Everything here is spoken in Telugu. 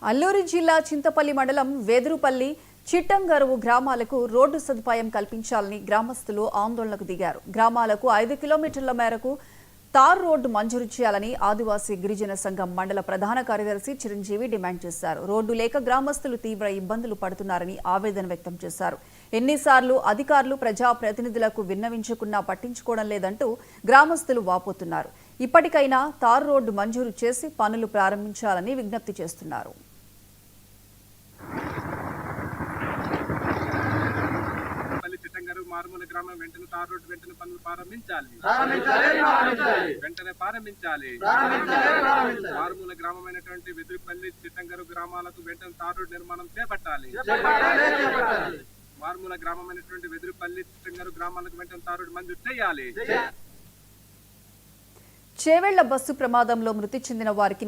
అల్లూరు జిల్లా చింతపల్లి మండలం వెదురుపల్లి చిట్టంగరువు గ్రామాలకు రోడ్డు సదుపాయం కల్పించాలని గ్రామస్తులు ఆందోళనకు దిగారు. గ్రామాలకు 5 కిలోమీటర్ల మేరకు తార్ రోడ్డు మంజూరు చేయాలని ఆదివాసీ గిరిజన సంఘం మండల ప్రధాన కార్యదర్శి చిరంజీవి డిమాండ్ చేశారు. రోడ్డు లేక గ్రామస్తులు తీవ్ర ఇబ్బందులు పడుతున్నారని ఆవేదన వ్యక్తం చేశారు. ఎన్నిసార్లు అధికారులు ప్రజాప్రతినిధులకు విన్నవించుకున్నా పట్టించుకోవడం లేదంటూ గ్రామస్తులు వాపోతున్నారు. ఇప్పటికైనా తార్ రోడ్డు మంజూరు చేసి పనులు ప్రారంభించాలని విజ్ఞప్తి చేస్తున్నారు. మారుమూల గ్రామం వెంటనే తార్ రోడ్డు వెంటనే పనులు ప్రారంభించాలి. మారుమూల గ్రామమైనటువంటి వెదురుపల్లి చిట్టంగరు గ్రామాలకు వెంటనే తార్ రోడ్డు నిర్మాణం చేపట్టాలి. మారుమూల గ్రామమైనటువంటి వెదురుపల్లి చిట్టంగరు గ్రామాలకు వెంటనే తార్ రోడ్డు మంజూరు చేయాలి. చేవెళ్ల బస్సు ప్రమాదంలో మృతి చెందిన వారికి